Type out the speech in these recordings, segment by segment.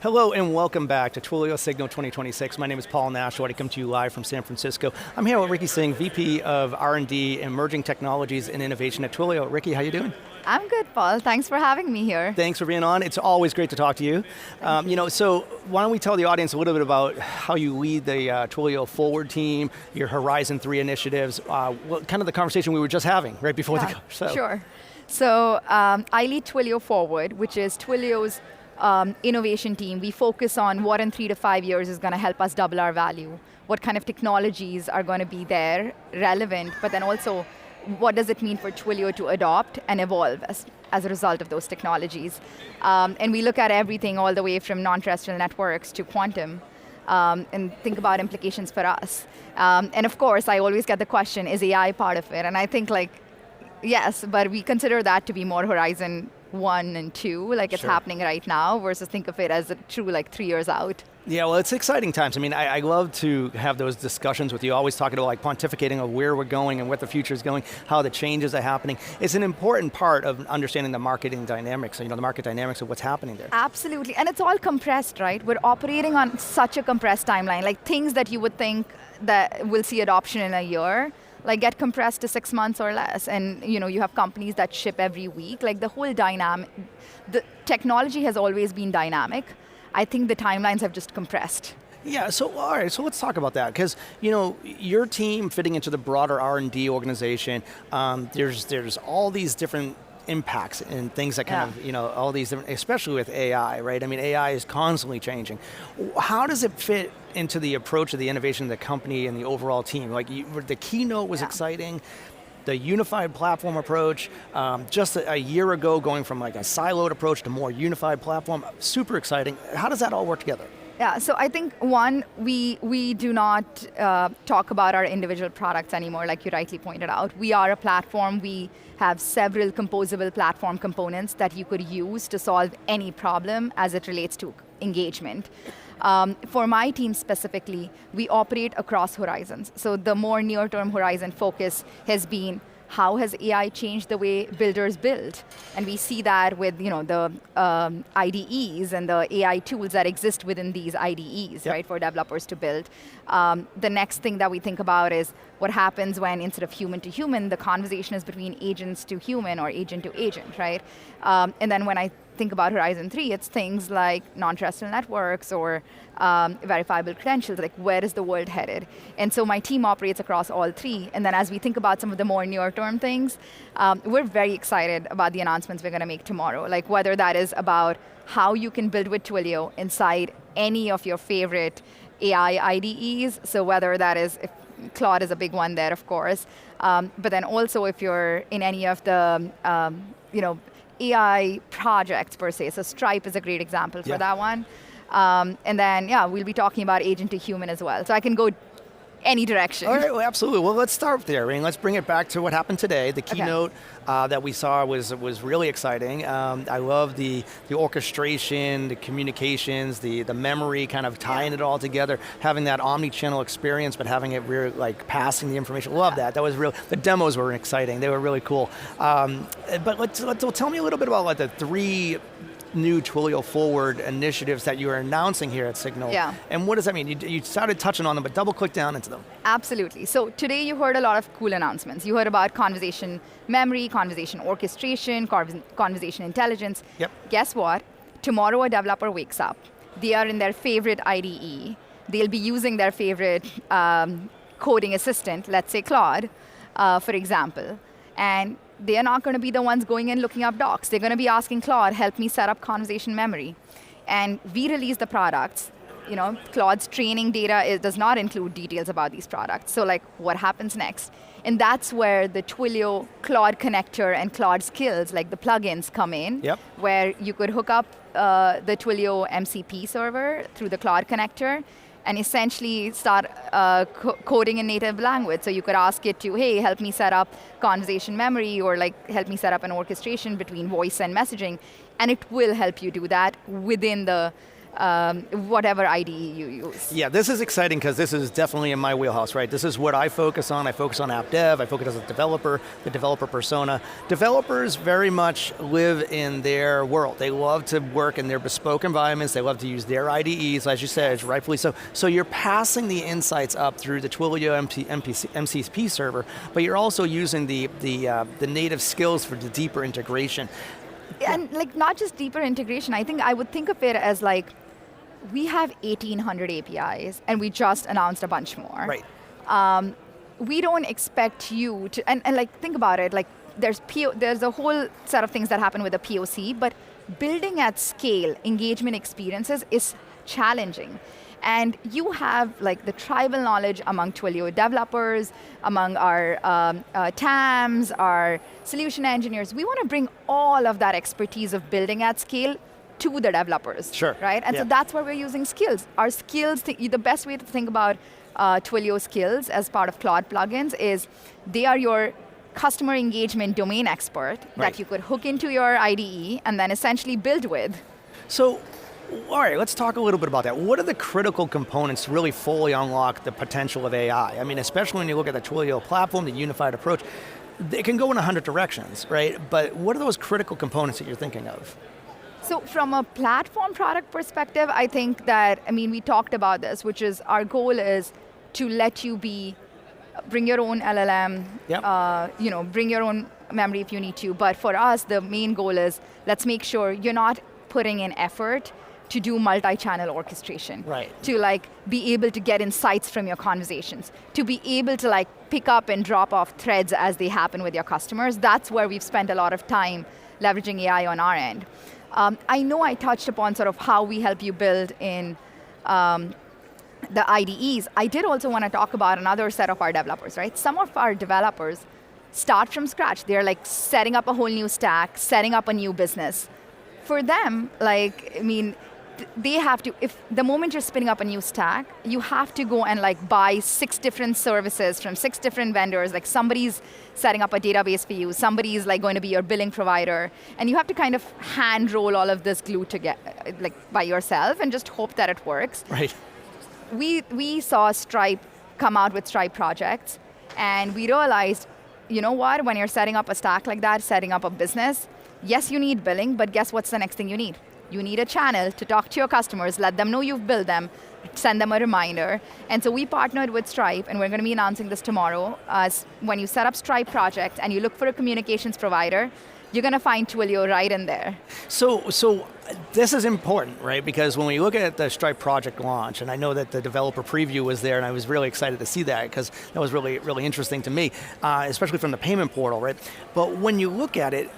Hello and welcome back to Twilio SIGNAL 2026. My name is Paul Nashawaty, come to you live from San Francisco. I'm here with Rikki Singh, VP of R&D, Emerging Technologies and Innovation at Twilio. Rikki, how you doing? I'm good, Paul. Thanks for having me here. Thanks for being on. It's always great to talk to you. So why don't we tell the audience a little bit about how you lead the Twilio Forward team, your Horizon 3 initiatives, kind of the conversation we were just having right before the show. Sure. So I lead Twilio Forward, which is Twilio's innovation team. We focus on what in 3 to 5 years is going to help us double our value, what kind of technologies are going to be there, relevant, but then also what does it mean for Twilio to adopt and evolve as a result of those technologies. And we look at everything all the way from non-terrestrial networks to quantum and think about implications for us. And of course, I always get the question, is AI part of it? And I think yes, but we consider that to be more Horizon 1 and 2, like it's happening right now, versus think of it as a true 3 years out. Yeah, well, it's exciting times. I mean, I love to have those discussions with you, always talking about pontificating of where we're going and what the future is going, how the changes are happening. It's an important part of understanding the marketing dynamics, the market dynamics of what's happening there. Absolutely, and it's all compressed, right? We're operating on such a compressed timeline, like things that you would think that will see adoption in a year, get compressed to 6 months or less, and you have companies that ship every week. The whole dynamic, the technology has always been dynamic. I think the timelines have just compressed. Yeah, so all right, so let's talk about that, because your team fitting into the broader R&D organization, there's all these different impacts and things that kind of, all these different, especially with AI, right? I mean, AI is constantly changing. How does it fit into the approach of the innovation of the company and the overall team? The keynote was exciting, the unified platform approach, just a year ago going from a siloed approach to more unified platform, super exciting. How does that all work together? Yeah, so I think one, we do not talk about our individual products anymore, like you rightly pointed out. We are a platform. We have several composable platform components that you could use to solve any problem as it relates to engagement. For my team specifically, we operate across horizons. So the more near-term horizon focus has been, how has AI changed the way builders build? And we see that with the IDEs and the AI tools that exist within these IDEs, right, for developers to build. The next thing that we think about is what happens when instead of human to human, the conversation is between agents to human or agent to agent, right? And then when I think about Horizon 3, it's things like non-terrestrial networks or verifiable credentials, where is the world headed? And so my team operates across all three, and then as we think about some of the more near-term things, we're very excited about the announcements we're going to make tomorrow, whether that is about how you can build with Twilio inside any of your favorite AI IDEs, so whether that is, Claude is a big one there, of course, but then also if you're in any of the AI projects per se, so Stripe is a great example for that one. And then, we'll be talking about agent to human as well. So I can go any direction. All right, well, absolutely. Well, let's start there. I mean, let's bring it back to what happened today. The keynote that we saw was really exciting. I love the orchestration, the communications, the memory, kind of tying it all together, having that omni-channel experience, but having it really passing the information. Love that. That was real. The demos were exciting. They were really cool. But tell me a little bit about the 3 new Twilio Forward initiatives that you are announcing here at Signal. Yeah. And what does that mean? You started touching on them, but double click down into them. Absolutely. So today you heard a lot of cool announcements. You heard about conversation memory, conversation orchestration, conversation intelligence. Yep. Guess what? Tomorrow a developer wakes up. They are in their favorite IDE. They'll be using their favorite coding assistant, let's say Claude, for example. And they are not going to be the ones going and looking up docs. They're going to be asking Claude, help me set up conversation memory. And we release the products. Claude's training data does not include details about these products. So what happens next? And that's where the Twilio Claude connector and Claude skills, the plugins, come in, where you could hook up the Twilio MCP server through the Claude connector and essentially start coding in native language. So you could ask it to, hey, help me set up conversation memory, or help me set up an orchestration between voice and messaging, and it will help you do that within the whatever IDE you use. Yeah, this is exciting because this is definitely in my wheelhouse, right? This is what I focus on. I focus on app dev, I focus as a developer, the developer persona. Developers very much live in their world. They love to work in their bespoke environments, they love to use their IDEs, as you said, rightfully so. So you're passing the insights up through the Twilio MCP server, but you're also using the native skills for the deeper integration. And like not just deeper integration, I think I would think of it as like, we have 1,800 APIs, and we just announced a bunch more. Right. We don't expect you to, and like think about it, like there's a whole set of things that happen with a POC, but building at scale engagement experiences is challenging. And you have like the tribal knowledge among Twilio developers, among our TAMs, our solution engineers. We want to bring all of that expertise of building at scale to the developers, sure. Right? And so that's where we're using skills. Our skills, the best way to think about Twilio skills as part of Claude plugins is they are your customer engagement domain expert that you could hook into your IDE and then essentially build with. So, all right, let's talk a little bit about that. What are the critical components to really fully unlock the potential of AI? I mean, especially when you look at the Twilio platform, the unified approach, it can go in 100 directions, right? But what are those critical components that you're thinking of? So from a platform product perspective, I think that, we talked about this, which is our goal is to let you bring your own LLM, bring your own memory if you need to. But for us, the main goal is let's make sure you're not putting in effort to do multi-channel orchestration. Right. To like be able to get insights from your conversations, to be able to like pick up and drop off threads as they happen with your customers. That's where we've spent a lot of time leveraging AI on our end. I know I touched upon sort of how we help you build in the IDEs. I did also want to talk about another set of our developers, right? Some of our developers start from scratch. They're like setting up a whole new stack, setting up a new business. For them, they have to, if the moment you're spinning up a new stack, you have to go and like buy 6 different services from 6 different vendors. Like somebody's setting up a database for you, somebody's like going to be your billing provider, and you have to kind of hand roll all of this glue together, like by yourself, and just hope that it works. Right. We saw Stripe come out with Stripe projects, and we realized, you know what, when you're setting up a stack like that, setting up a business, yes, you need billing, but guess what's the next thing you need? You need a channel to talk to your customers, let them know you've built them, send them a reminder. And so we partnered with Stripe, and we're going to be announcing this tomorrow. When you set up Stripe projects and you look for a communications provider, you're going to find Twilio right in there. So this is important, right? Because when we look at the Stripe project launch, and I know that the developer preview was there, and I was really excited to see that because that was really, really interesting to me, especially from the payment portal, right? But when you look at it,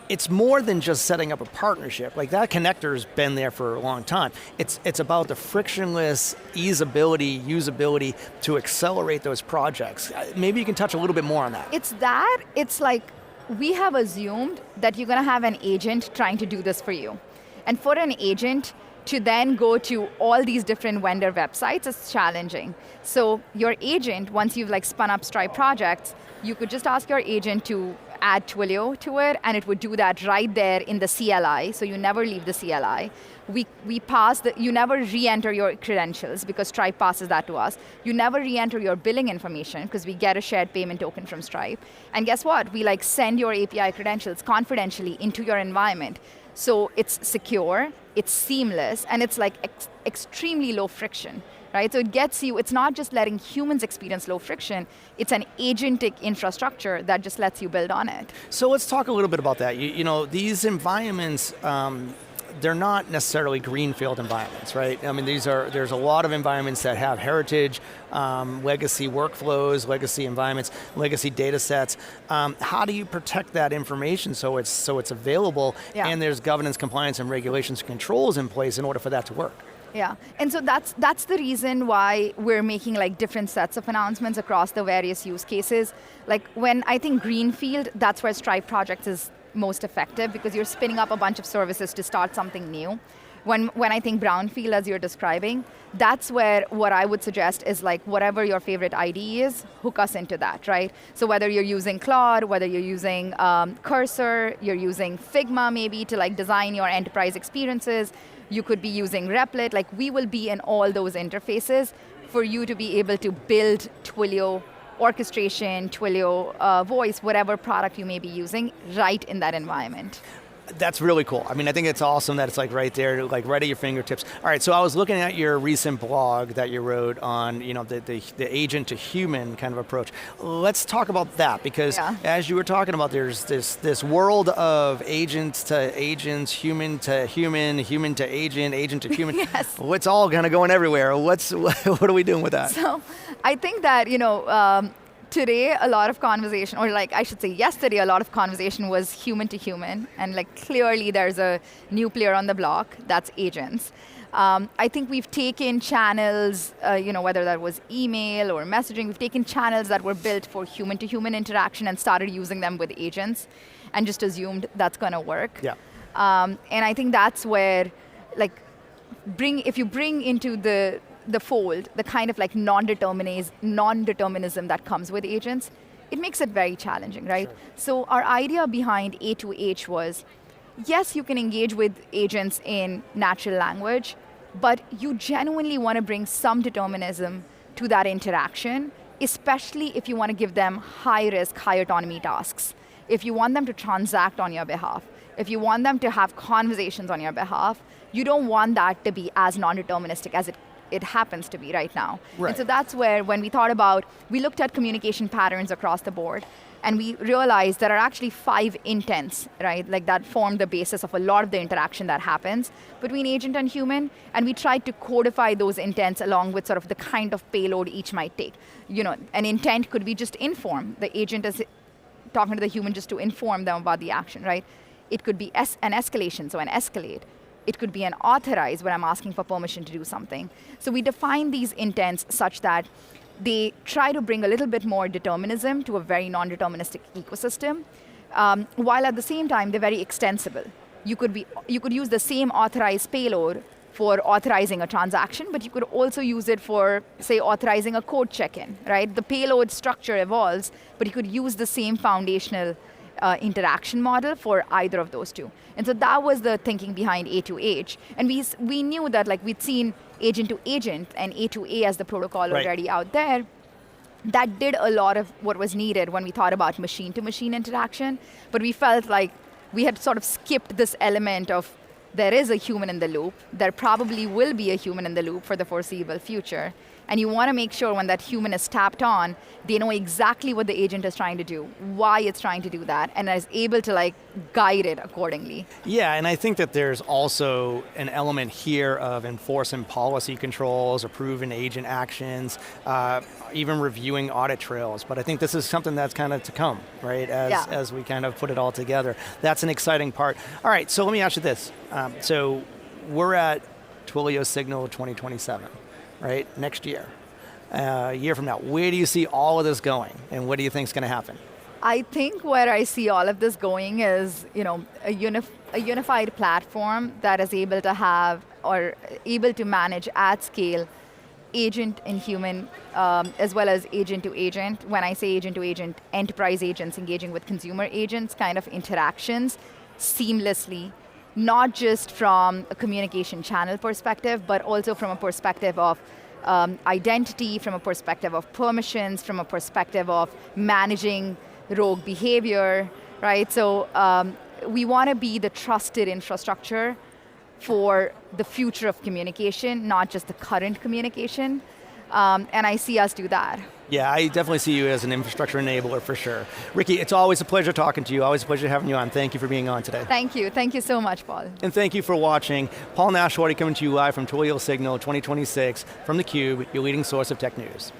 it's more than just setting up a partnership. Like that connector's been there for a long time. It's about the frictionless usability to accelerate those projects. Maybe you can touch a little bit more on that. It's like we have assumed that you're going to have an agent trying to do this for you. And for an agent to then go to all these different vendor websites is challenging. So your agent, once you've like spun up Stripe projects, you could just ask your agent to add Twilio to it, and it would do that right there in the CLI, so you never leave the CLI. You never re-enter your credentials because Stripe passes that to us. You never re-enter your billing information because we get a shared payment token from Stripe. And guess what? We like send your API credentials confidentially into your environment. So it's secure, it's seamless, and it's like extremely low friction. Right? So it gets you, it's not just letting humans experience low friction, it's an agentic infrastructure that just lets you build on it. So let's talk a little bit about that. You know, these environments, they're not necessarily greenfield environments, right? I mean, there's a lot of environments that have heritage, legacy workflows, legacy environments, legacy data sets. How do you protect that information so it's available and there's governance, compliance, and regulations and controls in place in order for that to work? Yeah, and so that's the reason why we're making like different sets of announcements across the various use cases. Like when I think greenfield, that's where Stripe projects is most effective because you're spinning up a bunch of services to start something new. When I think brownfield, as you're describing, that's where what I would suggest is like whatever your favorite IDE is, hook us into that, right? So whether you're using Claude, whether you're using Cursor, you're using Figma maybe to like design your enterprise experiences, You could be using Replit. Like, we will be in all those interfaces for you to be able to build Twilio orchestration, Twilio voice, whatever product you may be using, right in that environment. That's really cool. I mean, I think it's awesome that it's like right there, like right at your fingertips. All right, so I was looking at your recent blog that you wrote on, the agent to human kind of approach. Let's talk about that, because as you were talking about, there's this world of agents to agents, human to human, human to agent to human. Yes. What's all kind of going everywhere? What are we doing with that? So I think that, today, a lot of conversation, or like I should say yesterday, a lot of conversation was human to human, and like clearly there's a new player on the block, that's agents. I think we've taken channels, whether that was email or messaging, we've taken channels that were built for human to human interaction and started using them with agents and just assumed that's going to work. Yeah. And I think that's where, if you bring into the fold, the kind of like non-determinism that comes with agents, it makes it very challenging, right? Sure. So our idea behind A2H was, yes, you can engage with agents in natural language, but you genuinely want to bring some determinism to that interaction, especially if you want to give them high-risk, high-autonomy tasks. If you want them to transact on your behalf, if you want them to have conversations on your behalf, you don't want that to be as non-deterministic as it happens to be right now. Right. And so that's where, when we thought about, we looked at communication patterns across the board, and we realized there are actually 5 intents, right? Like that form the basis of a lot of the interaction that happens between agent and human, and we tried to codify those intents along with sort of the kind of payload each might take. An intent could be just inform. The agent is talking to the human just to inform them about the action, right? It could be an escalation, so an escalate. It could be an authorize, when I'm asking for permission to do something. So we define these intents such that they try to bring a little bit more determinism to a very non-deterministic ecosystem, while at the same time they're very extensible. You could use the same authorized payload for authorizing a transaction, but you could also use it for, say, authorizing a code check-in, right? The payload structure evolves, but you could use the same foundational interaction model for either of those two. And so that was the thinking behind A2H. And we knew that, like, we'd seen agent to agent and A2A as the protocol already out there. That did a lot of what was needed when we thought about machine to machine interaction, but we felt like we had sort of skipped this element of there is a human in the loop, there probably will be a human in the loop for the foreseeable future. And you want to make sure when that human is tapped on, they know exactly what the agent is trying to do, why it's trying to do that, and is able to guide it accordingly. Yeah, and I think that there's also an element here of enforcing policy controls, approving agent actions, even reviewing audit trails. But I think this is something that's kind of to come, right? As we kind of put it all together. That's an exciting part. All right, so let me ask you this. So we're at Twilio SIGNAL 2027. Right, next year, a year from now. Where do you see all of this going, and what do you think is going to happen? I think where I see all of this going is, a unified platform that is able to have or able to manage at scale agent and human, as well as agent to agent. When I say agent to agent, enterprise agents engaging with consumer agents, kind of interactions seamlessly, not just from a communication channel perspective, but also from a perspective of identity, from a perspective of permissions, from a perspective of managing rogue behavior, right? So we want to be the trusted infrastructure for the future of communication, not just the current communication. And I see us do that. Yeah, I definitely see you as an infrastructure enabler for sure. Rikki, it's always a pleasure talking to you, always a pleasure having you on. Thank you for being on today. Thank you so much, Paul. And thank you for watching. Paul Nashawaty coming to you live from Twilio SIGNAL 2026 from theCUBE, your leading source of tech news.